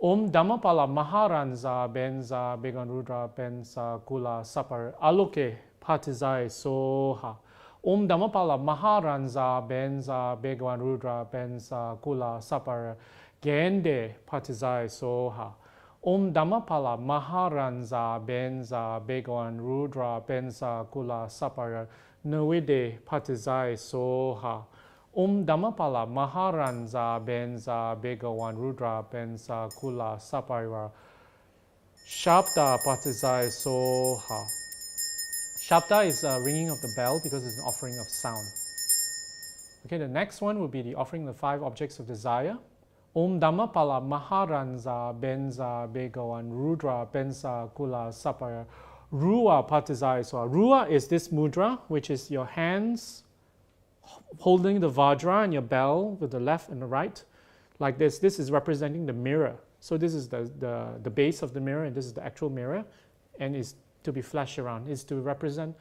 Om Dhammapala Maharanza Benza Began Rudra Benza Kula Sapar Aloke Patizai Soha. Om Dhammapala Maharanza Benza Began Rudra Benza Kula Sapar Gende Patizai Soha. Om Dhammapala Maharanza Benza Began Rudra Benza Kula Sapar Nawide Patizai Soha. Om Dhammapala Maharanza Benza Begawan Rudra Benza Kula Sapariwar Shabda Patizai Soha. Shabda is a ringing of the bell because it's an offering of sound. Okay, the next one will be the offering of the 5 objects of desire. Om Dhammapala Maharanza Benza Begawan Rudra Benza Kula Sapariwar Rua Patizai Soha. Rua is this mudra, which is your hands holding the Vajra and your bell with the left and the right, like this. This is representing the mirror. So this is the base of the mirror, and this is the actual mirror, and is to be flashed around. It's to represent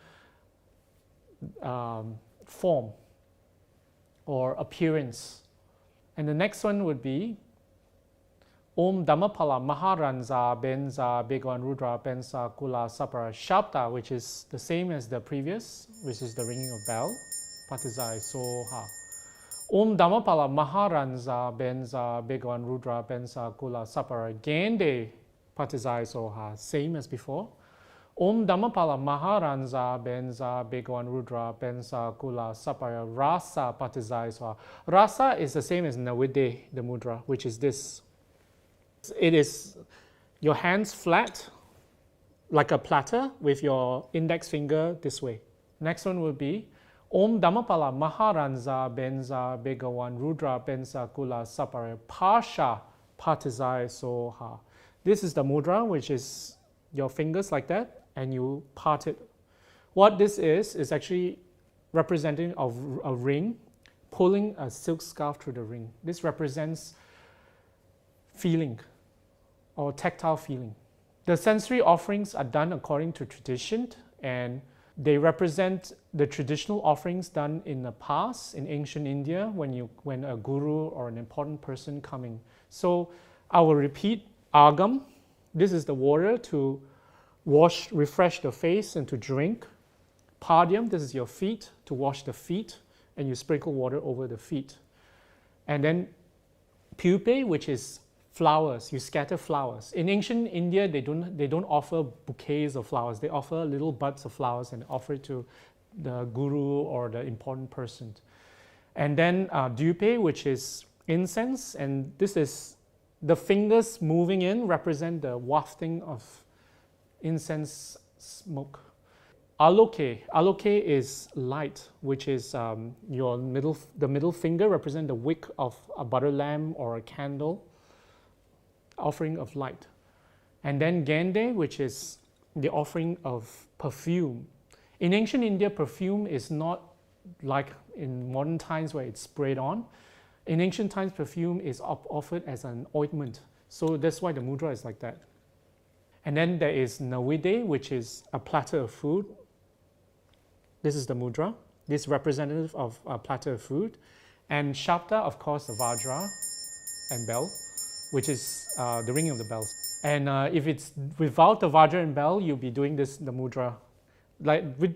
form or appearance. And the next one would be Om Dhammapala Maharanza Benza Begawan Rudra Benza Kula Sapara Shabda, which is the same as the previous, which is the ringing of bell. Patizai Soha. Om Dhammapala Maharanza Benza Begawan Rudra Benza Kula Sapara Gende Patizai Soha. Same as before. Om Dhammapala Maharanza Benza Begawan Rudra Benza Kula Sapara Rasa Patizai Soha. Rasa is the same as Nawide, the mudra, which is this. It is your hands flat like a platter with your index finger this way. Next one will be Om Dhammapala Maharanza Benza Begawan Rudra Benza Kula Sapare Pasha Patizai Soha. This is the mudra, which is your fingers like that, and you part it. What this is actually representing a ring, pulling a silk scarf through the ring. This represents feeling or tactile feeling. The sensory offerings are done according to tradition, and they represent the traditional offerings done in the past in ancient India when a guru or an important person coming. So I will repeat Agam. This is the water to wash, refresh the face and to drink. Padyam, this is your feet, to wash the feet, and you sprinkle water over the feet. And then pupae, which is flowers, you scatter flowers. In ancient India, they don't offer bouquets of flowers. They offer little buds of flowers and offer it to the guru or the important person. And then dupe, which is incense, and this is the fingers moving in represent the wafting of incense smoke. Aloke is light, which is the middle finger represent the wick of a butter lamp or a candle, offering of light. And then Gende, which is the offering of perfume. In ancient India, perfume is not like in modern times where it's sprayed on. In ancient times, perfume is offered as an ointment. So that's why the mudra is like that. And then there is Nawide, which is a platter of food. This is the mudra. This is representative of a platter of food. And Shabda, of course, the Vajra and bell, which is the ringing of the bells. And if it's without the Vajra and bell, you'll be doing this, the mudra.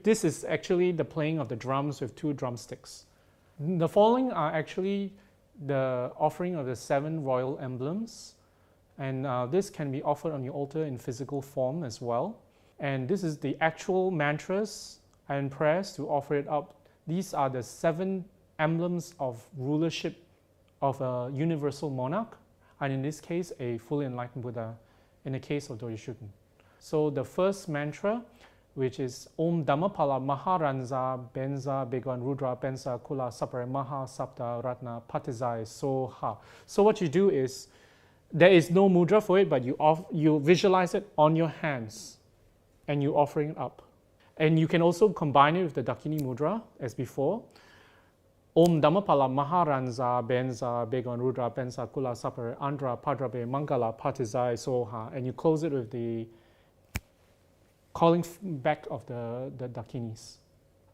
This is actually the playing of the drums with 2 drumsticks. The following are actually the offering of the 7 royal emblems. And this can be offered on your altar in physical form as well. And this is the actual mantras and prayers to offer it up. These are the 7 emblems of rulership of a universal monarch, and in this case, a fully enlightened Buddha, in the case of Dorje Shugden. So the first mantra, which is Om Dhammapala Maharanza Benza Begon Rudra Benza Kula Sapare Maha Sapta Ratna Patizai Soha. So what you do is, there is no mudra for it, but you visualize it on your hands and you offering it up. And you can also combine it with the Dakini mudra as before. Om Dhammapala Maharanza Benza Begon Rudra Benza Kula Sapare Andra Padrabe Mangala Patizai Soha. And you close it with the calling back of the Dakinis.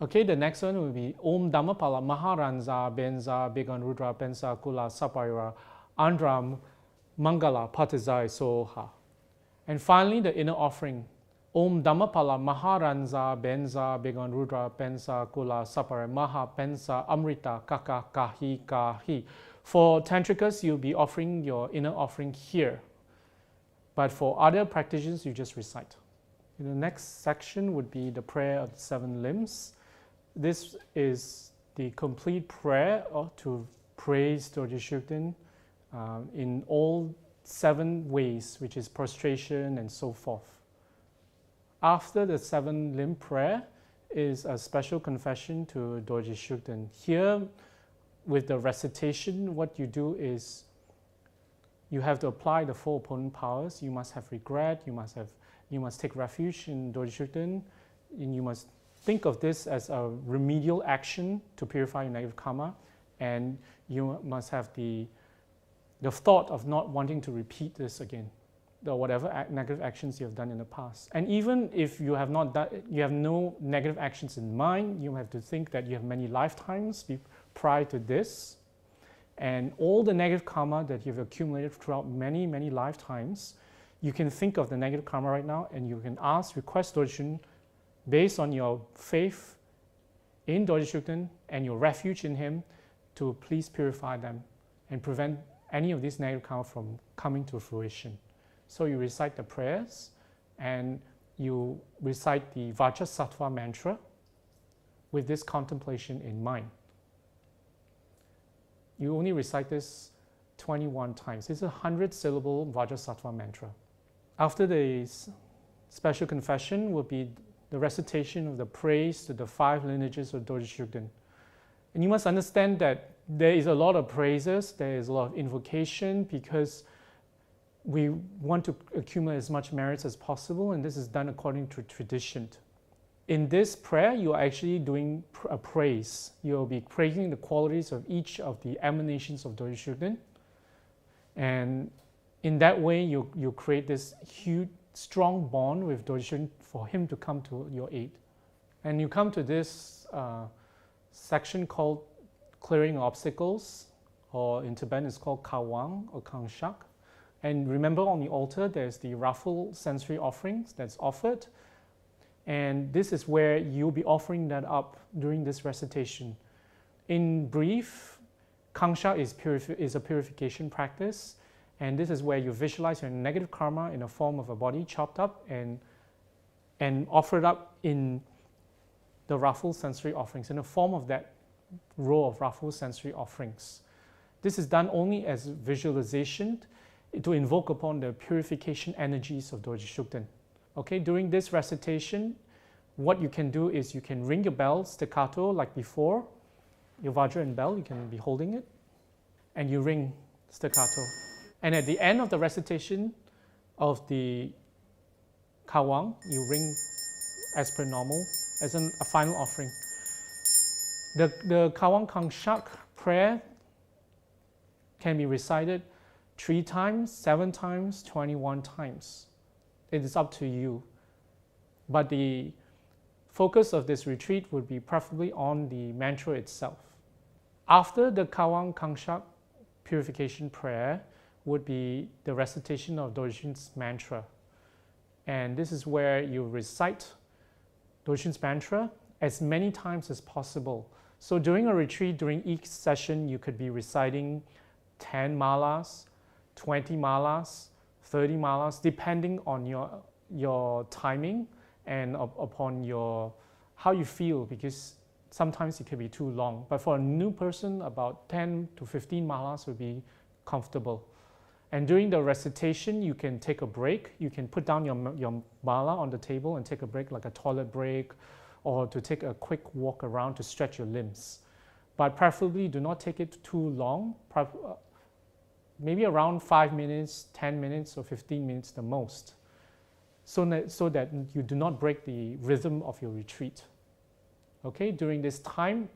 Okay, the next one will be Om Dhammapala Maharanza Benza Begon Rudra Benza Kula Sapara Andram Mangala Patizai Soha. And finally, the inner offering. Om Dhammapala Maharanza Benza Begon Rudra Benza Kula Sapare Maha Benza Amrita Kaka Kahi Kahi. For Tantrikas, you'll be offering your inner offering here. But for other practitioners, you just recite. The next section would be the prayer of the 7 limbs. This is the complete prayer to praise Dorje Shugden in all 7 ways, which is prostration and so forth. After the 7 limb prayer is a special confession to Dorje Shugden. Here, with the recitation, what you do is you have to apply the 4 opponent powers. You must have regret, you must take refuge in Dorje Shugden, and you must think of this as a remedial action to purify your negative karma, and you must have the thought of not wanting to repeat this again, or whatever negative actions you have done in the past. And even if you have not done, you have no negative actions in mind, you have to think that you have many lifetimes prior to this, and all the negative karma that you've accumulated throughout many, many lifetimes, you can think of the negative karma right now, and you can request Dorje Shugden, based on your faith in Dorje Shugden and your refuge in him, to please purify them and prevent any of these negative karma from coming to fruition. So you recite the prayers and you recite the Vajrasattva mantra with this contemplation in mind. You only recite this 21 times. It's a 100-syllable Vajrasattva mantra. After the special confession will be the recitation of the praise to the 5 lineages of Dorje Shugden. And you must understand that there is a lot of praises, there is a lot of invocation, because we want to accumulate as much merits as possible, and this is done according to tradition. In this prayer, you are actually doing a praise. You'll be praising the qualities of each of the emanations of Dorje Shugden. And in that way, you create this huge, strong bond with Dorje Shugden for him to come to your aid. And you come to this section called Clearing Obstacles, or in Tibetan it's called Kawang or Kangshak. And remember, on the altar there's the raffle sensory offerings that's offered. And this is where you'll be offering that up during this recitation. In brief, Kangshak is a purification practice. And this is where you visualize your negative karma in the form of a body chopped up and offered up in the raffle sensory offerings, in the form of that row of raffle sensory offerings. This is done only as visualization to invoke upon the purification energies of Dorje Shugden. Okay, during this recitation, what you can do is you can ring your bell staccato like before, your vajra and bell, you can be holding it, and you ring staccato. And at the end of the recitation of the kawang, you ring as per normal, as a final offering. The kawang kangshak prayer can be recited 3 times, 7 times, 21 times. It is up to you. But the focus of this retreat would be preferably on the mantra itself. After the kawang kangshak purification prayer would be the recitation of Dorje's mantra. And this is where you recite Dorje's mantra as many times as possible. So during a retreat, during each session, you could be reciting 10 malas, 20 malas, 30 malas, depending on your timing and upon how you feel, because sometimes it can be too long. But for a new person, about 10 to 15 malas would be comfortable. And during the recitation, you can take a break. You can put down your mala on the table and take a break, like a toilet break, or to take a quick walk around to stretch your limbs. But preferably do not take it too long, maybe around 5 minutes, 10 minutes, or 15 minutes the most, so that you do not break the rhythm of your retreat. Okay, during this time,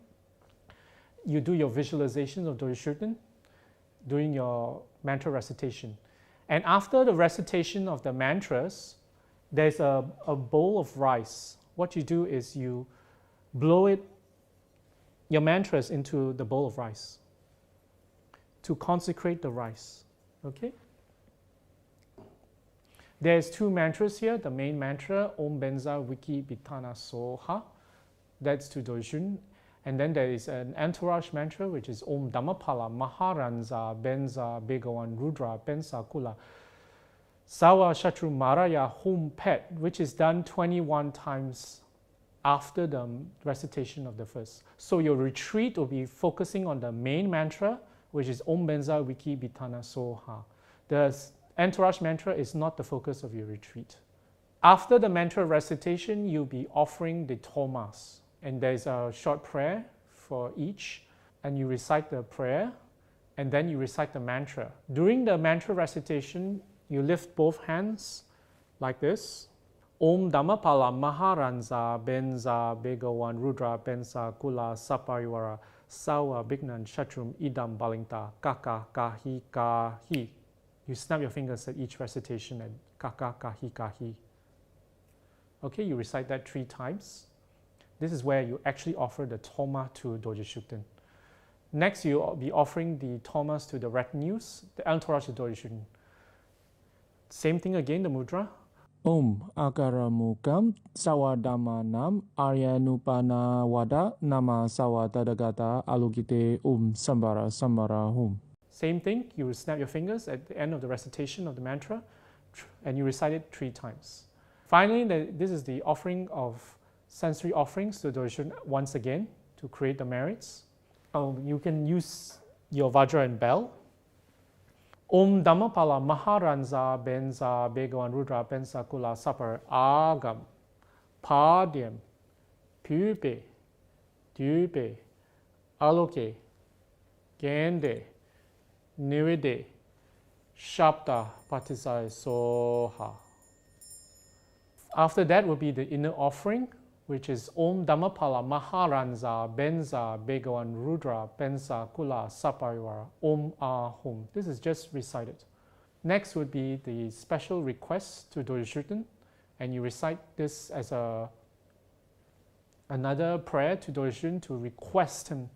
you do your visualization of Dorje Shugden, doing your mantra recitation. And after the recitation of the mantras, there's a bowl of rice. What you do is you blow your mantras into the bowl of rice to consecrate the rice. Okay? There's 2 mantras here. The main mantra, Om Benza Wiki Bitana Soha, that's to Dorje. And then there is an entourage mantra, which is Om Dhammapala Maharanza Benza Begawan Rudra Bensa Kula Sawa Shatru Maraya Hum Pet, which is done 21 times after the recitation of the first. So your retreat will be focusing on the main mantra, which is Om Benza Wiki Bitana Soha. The entourage mantra is not the focus of your retreat. After the mantra recitation, you'll be offering the thomas. And there's a short prayer for each, and you recite the prayer, and then you recite the mantra. During the mantra recitation, you lift both hands like this. Om Dhammapala Maharanza Benza Begawan Rudra Bensa Kula Sapariwara Sawa Bignan Shatrum Idam Balingta Kaka Kahi Kahi. You snap your fingers at each recitation and Kaka Kahi Kahi. Okay, you recite that 3 times. This is where you actually offer the thoma to Dorje Shugden. Next, you'll be offering the thomas to the retinues, the entourage of Dorje Shugden. Same thing again, the mudra. Om Akaramukam Sawadhamanam Aryanupana Wada Nama Sawadadagata Alugite Sambara Sambara Hum. Same thing, you will snap your fingers at the end of the recitation of the mantra, and you recite it 3 times. Finally, this is the offering of sensory offerings to Dorje once again to create the merits. You can use your vajra and bell. Om Dhammapala Maharanza Benza Begawan Rudra Bensa Kula Sapar Agam Padyam Pupe Dupe Aloke Gende Niride Shabda Patisai Soha. After that will be the inner offering, which is Om Dhammapala Maharanza Benza Begawan Rudra Bensa Kula Sapariwara Om Ahum. This is just recited. Next would be the special request to Dorje Shugden, and you recite this as another prayer to Dorje Shugden to request him.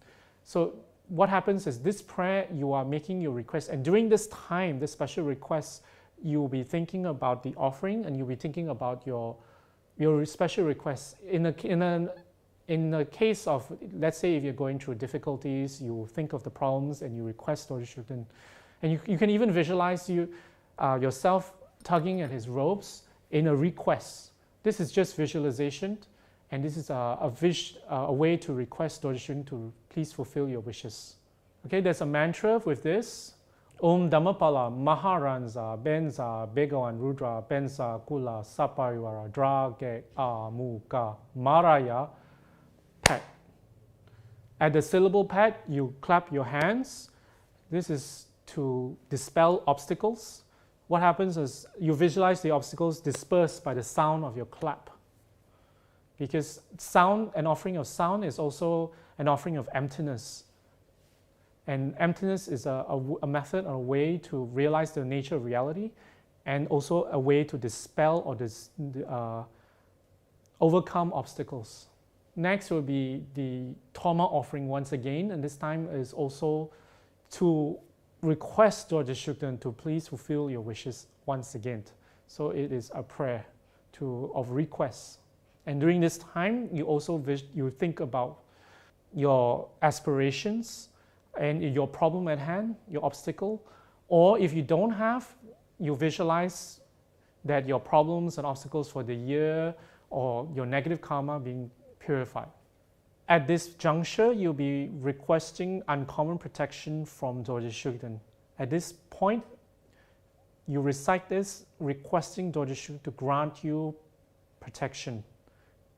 So what happens is this prayer, you are making your request, and during this time, this special request, you will be thinking about the offering, and you'll be thinking about your special requests. In the case of, let's say if you're going through difficulties, you think of the problems and you request Dorje Shugden. And you can even visualize yourself tugging at his robes in a request. This is just visualization, and this is a way to request Dorje Shugden to please fulfill your wishes. Okay, there's a mantra with this. Om Dhammapala Maharanza Benza Begawan Rudra Benza Kula Sapariwara Drage Amuka Maraya Pat. At the syllable pat, you clap your hands. This is to dispel obstacles. What happens is you visualize the obstacles dispersed by the sound of your clap. Because sound, an offering of sound is also an offering of emptiness. And emptiness is a method or a way to realize the nature of reality, and also a way to dispel or overcome obstacles. Next will be the Dharma offering once again, and this time is also to request Dorje Shugden to please fulfill your wishes once again. So it is a prayer of requests. And during this time, you also you think about your aspirations and your problem at hand, your obstacle, or if you don't have, you visualize that your problems and obstacles for the year or your negative karma being purified. At this juncture, you'll be requesting uncommon protection from Dorje Shugden. At this point, you recite this, requesting Dorje Shugden to grant you protection.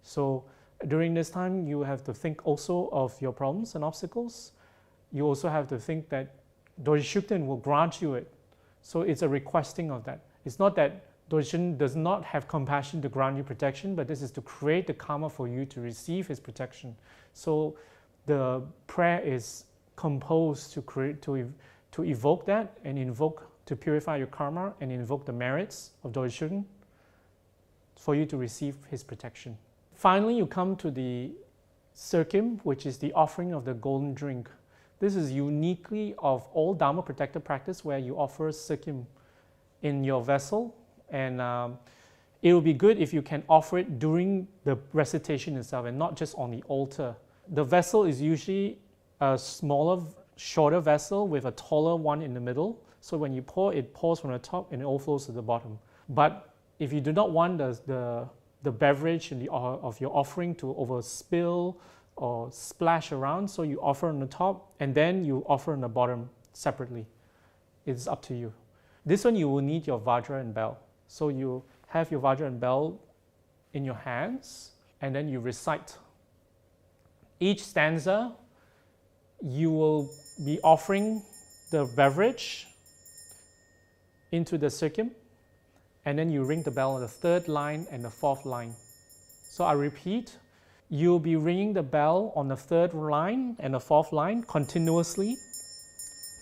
So during this time, you have to think also of your problems and obstacles. You also have to think that Dorje Shugden will grant you it. So it's a requesting of that. It's not that Dorje Shugden does not have compassion to grant you protection, but this is to create the karma for you to receive his protection. So the prayer is composed to evoke that and invoke to purify your karma and invoke the merits of Dorje Shugden for you to receive his protection. Finally, you come to the Sirkim, which is the offering of the golden drink. This is uniquely of all Dharma protected practice where you offer Sirkim in your vessel, and it will be good if you can offer it during the recitation itself and not just on the altar. The vessel is usually a smaller, shorter vessel with a taller one in the middle. So when you pour, it pours from the top and it all flows to the bottom. But if you do not want the beverage of your offering to overspill or splash around, so you offer on the top and then you offer on the bottom separately. It's up to you. This one you will need your Vajra and bell. So you have your Vajra and bell in your hands and then you recite. Each stanza, you will be offering the beverage into the Sirkim, and then you ring the bell on the third line and the fourth line. So I repeat, you'll be ringing the bell on the third line and the fourth line continuously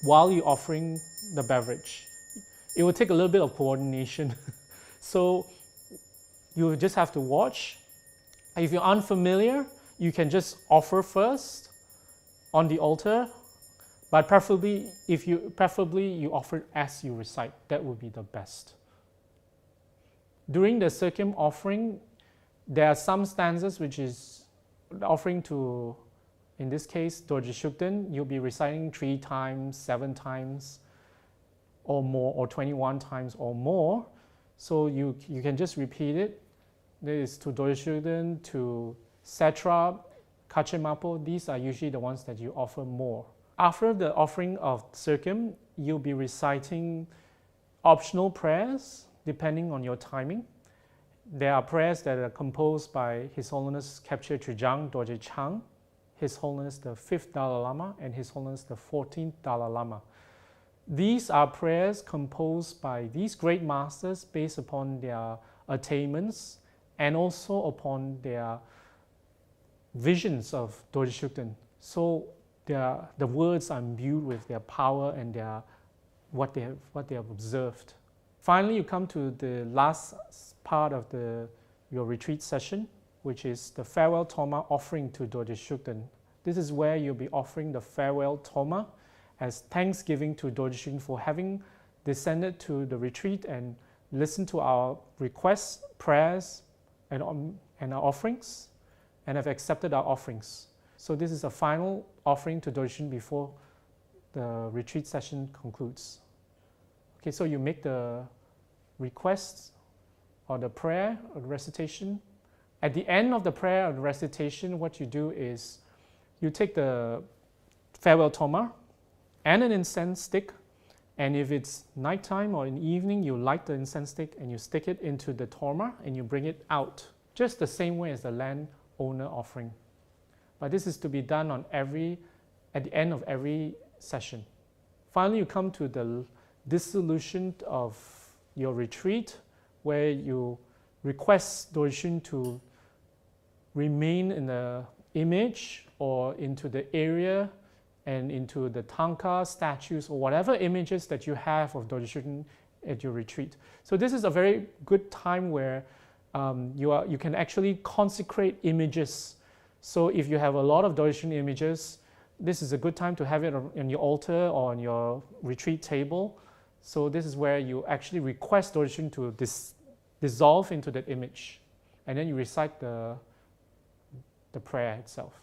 while you're offering the beverage. It will take a little bit of coordination. So you just have to watch. If you're unfamiliar, you can just offer first on the altar, but preferably you offer as you recite. That would be the best. During the Sirkim offering, there are some stanzas which is offering to, in this case, Dorje Shugden. You'll be reciting 3 times, 7 times or more, or 21 times or more. So you can just repeat it. This is to Dorje Shugden, to Setra, Kachemapo. These are usually the ones that you offer more. After the offering of Sirkim, you'll be reciting optional prayers depending on your timing. There are prayers that are composed by His Holiness Khepche Trijang Dorje Chang, His Holiness the 5th Dalai Lama, and His Holiness the 14th Dalai Lama. These are prayers composed by these great masters based upon their attainments and also upon their visions of Dorje Shugden. So the words are imbued with their power and what they have observed. Finally, you come to the last part of your retreat session, which is the farewell Dharma offering to Dorje Shugden. This is where you'll be offering the farewell Dharma as thanksgiving to Dorje Shugden for having descended to the retreat and listened to our requests, prayers, and our offerings, and have accepted our offerings. So this is a final offering to Dorje Shugden before the retreat session concludes. Okay, so you make the request or the prayer or the recitation. At the end of the prayer or the recitation, what you do is you take the farewell Dharma, and an incense stick. And if it's nighttime or in the evening, you light the incense stick and you stick it into the torma and you bring it out, just the same way as the landowner offering. But this is to be done at the end of every session. Finally, you come to the dissolution of your retreat, where you request Dorje to remain in the image or into the area and into the tanka, statues, or whatever images that you have of Dorje Shugden at your retreat. So this is a very good time where you can actually consecrate images. So if you have a lot of Dorje Shugden images, this is a good time to have it on your altar or on your retreat table. So this is where you actually request Dorje to dissolve into that image. And then you recite the prayer itself.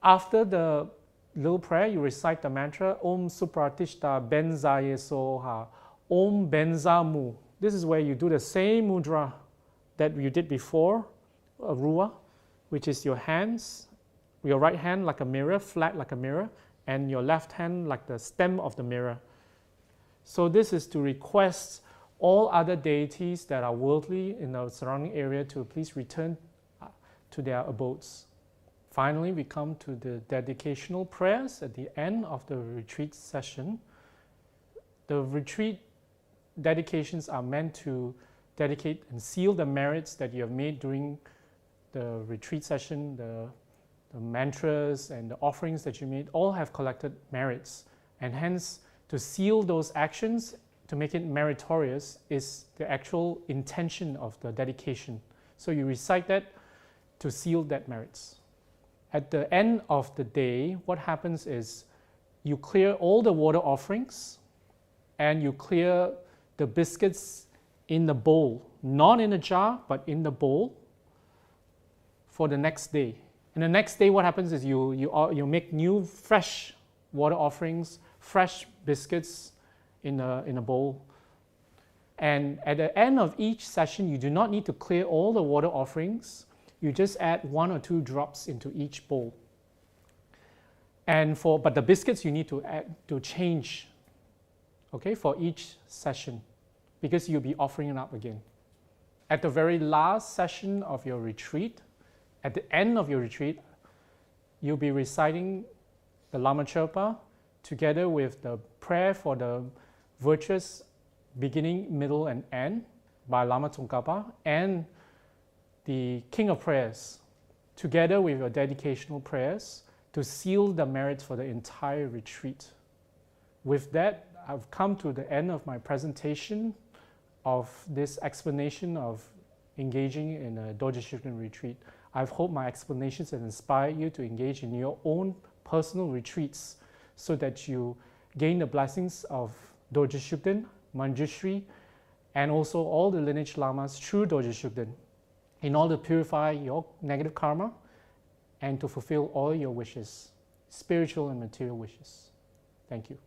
After the little prayer, you recite the mantra Om Supratishta Benzaye Soha Om Benzamu. This is where you do the same mudra that you did before, a ruwa, which is your hands, your right hand like a mirror, flat like a mirror, and your left hand like the stem of the mirror. So this is to request all other deities that are worldly in the surrounding area to please return to their abodes. Finally, we come to the dedicational prayers at the end of the retreat session. The retreat dedications are meant to dedicate and seal the merits that you have made during the retreat session. The mantras and the offerings that you made all have collected merits, and hence to seal those actions, to make it meritorious, is the actual intention of the dedication. So you recite that to seal that merits. At the end of the day, what happens is you clear all the water offerings and you clear the biscuits in the bowl, not in a jar, but in the bowl for the next day. And the next day, what happens is you make new, fresh water offerings, fresh biscuits in a bowl. And at the end of each session, you do not need to clear all the water offerings. You just add 1 or 2 drops into each bowl. But the biscuits you need to change, okay, for each session, because you'll be offering it up again. At the very last session of your retreat, at the end of your retreat, you'll be reciting the Lama Chirpa together with the prayer for the virtuous beginning, middle, and end by Lama Tsongkhapa, and the King of Prayers, together with your dedicational prayers, to seal the merits for the entire retreat. With that, I've come to the end of my presentation of this explanation of engaging in a Dorje Shugden retreat. I hope my explanations have inspired you to engage in your own personal retreats so that you gain the blessings of Dorje Shugden, Manjushri, and also all the lineage lamas through Dorje Shugden, in order to purify your negative karma and to fulfill all your wishes, spiritual and material wishes. Thank you.